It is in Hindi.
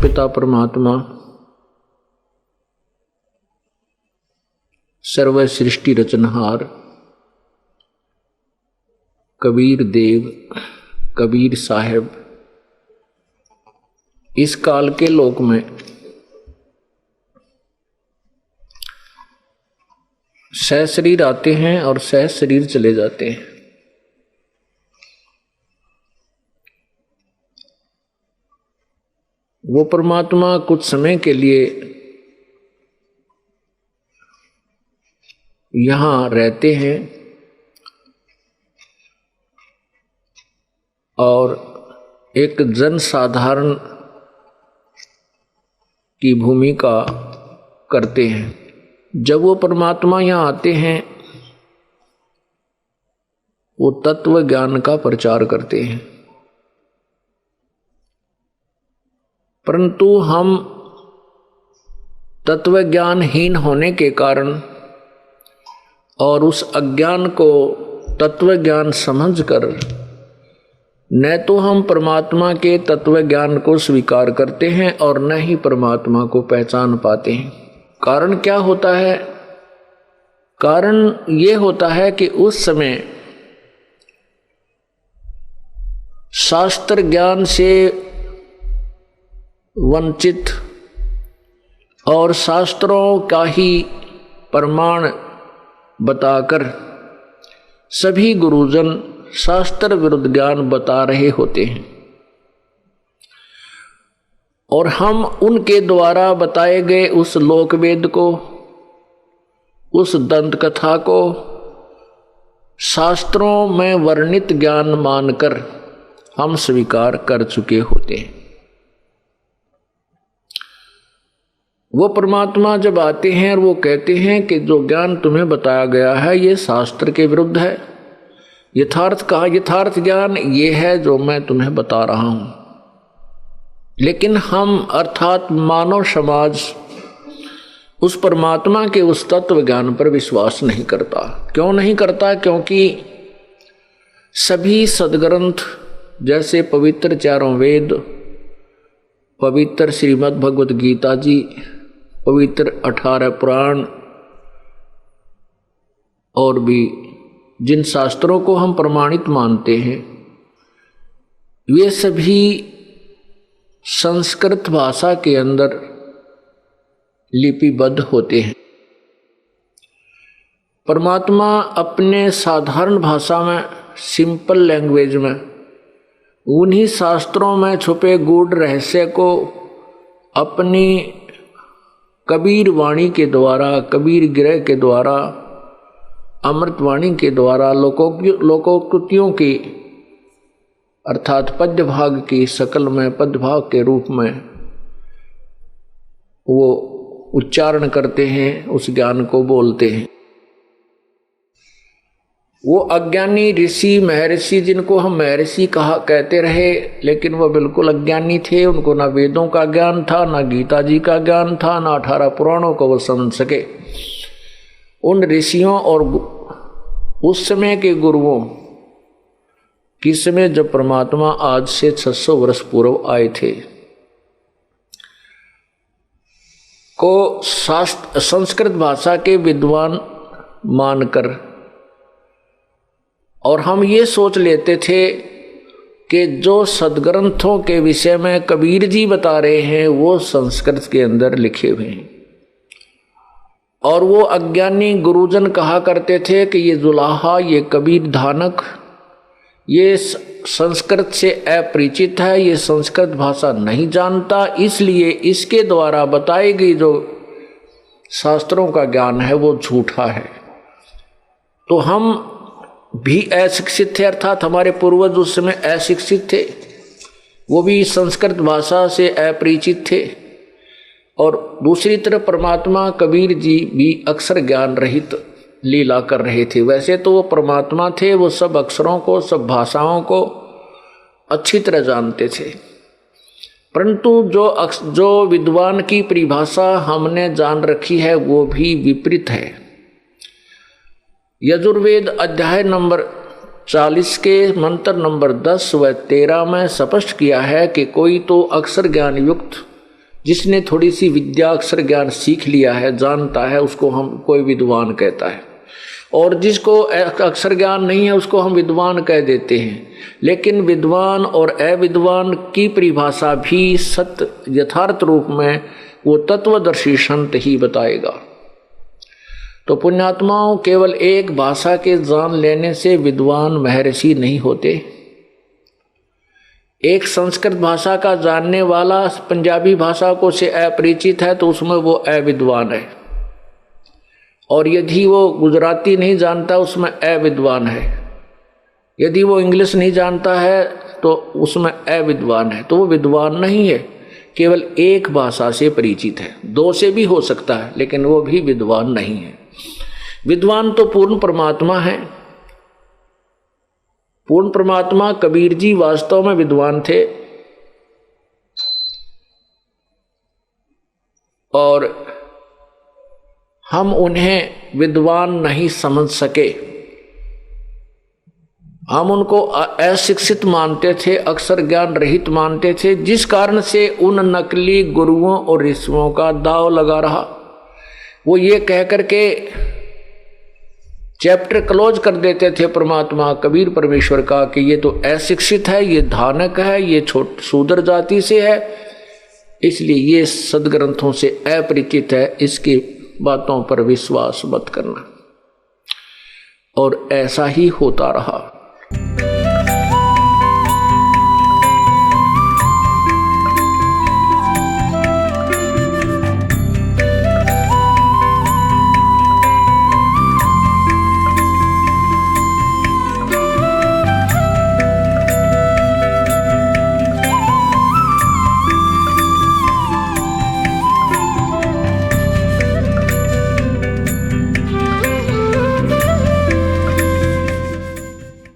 पिता परमात्मा सर्व सृष्टि रचनहार कबीर देव कबीर साहब इस काल के लोक में सह शरीर आते हैं और सह शरीर चले जाते हैं। वो परमात्मा कुछ समय के लिए यहाँ रहते हैं और एक जन साधारण की भूमिका करते हैं। जब वो परमात्मा यहाँ आते हैं वो तत्व ज्ञान का प्रचार करते हैं, परंतु हम तत्व ज्ञानहीन होने के कारण और उस अज्ञान को तत्व ज्ञान समझकर न तो हम परमात्मा के तत्व ज्ञान को स्वीकार करते हैं और न ही परमात्मा को पहचान पाते हैं। कारण क्या होता है? कारण ये होता है कि उस समय शास्त्र ज्ञान से वंचित और शास्त्रों का ही प्रमाण बताकर सभी गुरुजन शास्त्र विरुद्ध ज्ञान बता रहे होते हैं और हम उनके द्वारा बताए गए उस लोकवेद को, उस दंत कथा को शास्त्रों में वर्णित ज्ञान मानकर हम स्वीकार कर चुके होते हैं। वो परमात्मा जब आते हैं और वो कहते हैं कि जो ज्ञान तुम्हें बताया गया है ये शास्त्र के विरुद्ध है, यथार्थ ज्ञान ये है जो मैं तुम्हें बता रहा हूं। लेकिन हम अर्थात मानव समाज उस परमात्मा के उस तत्व ज्ञान पर विश्वास नहीं करता। क्यों नहीं करता? क्योंकि सभी सदग्रंथ जैसे पवित्र चारों वेद, पवित्र श्रीमद् भगवत गीता जी, पवित्र 18 पुराण और भी जिन शास्त्रों को हम प्रमाणित मानते हैं वे सभी संस्कृत भाषा के अंदर लिपिबद्ध होते हैं। परमात्मा अपने साधारण भाषा में, सिंपल लैंग्वेज में उन्हीं शास्त्रों में छुपे गूढ़ रहस्य को अपनी कबीर वाणी के द्वारा, कबीर गृह के द्वारा, अमृत वाणी के द्वारा लोकोक्तियों की अर्थात पद्य भाग की शकल में, पद्य भाग के रूप में वो उच्चारण करते हैं, उस ज्ञान को बोलते हैं। वो अज्ञानी ऋषि महर्षि जिनको हम महर्षि कहते रहे, लेकिन वो बिल्कुल अज्ञानी थे। उनको ना वेदों का ज्ञान था, ना गीता जी का ज्ञान था, ना 18 पुराणों को वो समझ सके। उन ऋषियों और उस समय के गुरुओं की समय जब परमात्मा आज से 600 वर्ष पूर्व आए थे को संस्कृत भाषा के विद्वान मानकर और हम ये सोच लेते थे कि जो सदग्रंथों के विषय में कबीर जी बता रहे हैं वो संस्कृत के अंदर लिखे हुए हैं। और वो अज्ञानी गुरुजन कहा करते थे कि ये जुलाहा, ये कबीर धानक, ये संस्कृत से अपरिचित है, ये संस्कृत भाषा नहीं जानता, इसलिए इसके द्वारा बताई गई जो शास्त्रों का ज्ञान है वो झूठा है। तो हम भी अशिक्षित थे, अर्थात हमारे पूर्वज उस समय अशिक्षित थे, वो भी संस्कृत भाषा से अपरिचित थे। और दूसरी तरफ परमात्मा कबीर जी भी अक्षर ज्ञान रहित लीला कर रहे थे। वैसे तो वो परमात्मा थे, वो सब अक्षरों को, सब भाषाओं को अच्छी तरह जानते थे, परंतु जो विद्वान की परिभाषा हमने जान रखी है वो भी विपरीत है। यजुर्वेद अध्याय नंबर 40 के मंत्र नंबर 10 व 13 में स्पष्ट किया है कि कोई तो अक्षर ज्ञान युक्त जिसने थोड़ी सी विद्या अक्षर ज्ञान सीख लिया है, जानता है, उसको हम कोई विद्वान कहता है। और जिसको अक्षर ज्ञान नहीं है उसको हम विद्वान कह देते हैं। लेकिन विद्वान और अविद्वान की परिभाषा भी सत्य यथार्थ रूप में वो तत्वदर्शी संत ही बताएगा। तो पुण्यात्माओं, केवल एक भाषा के जान लेने से विद्वान महर्षि नहीं होते। एक संस्कृत भाषा का जानने वाला पंजाबी भाषा को से अपरिचित है तो उसमें वो अविद्वान है, और यदि वो गुजराती नहीं जानता उसमें अविद्वान है, यदि वो इंग्लिश नहीं जानता है तो उसमें अविद्वान है। तो वो विद्वान नहीं है, केवल एक भाषा से परिचित है। दो से भी हो सकता है लेकिन वो भी विद्वान नहीं है। विद्वान तो पूर्ण परमात्मा है। पूर्ण परमात्मा कबीर जी वास्तव में विद्वान थे, और हम उन्हें विद्वान नहीं समझ सके। हम उनको अशिक्षित मानते थे, अक्षर ज्ञान रहित मानते थे, जिस कारण से उन नकली गुरुओं और ऋषियों का दाव लगा रहा। वो ये कह करके चैप्टर क्लोज कर देते थे परमात्मा कबीर परमेश्वर का कि ये तो अशिक्षित है, ये धानक है, ये शूद्र जाति से है, इसलिए ये सदग्रंथों से अपरिचित है, इसकी बातों पर विश्वास मत करना। और ऐसा ही होता रहा।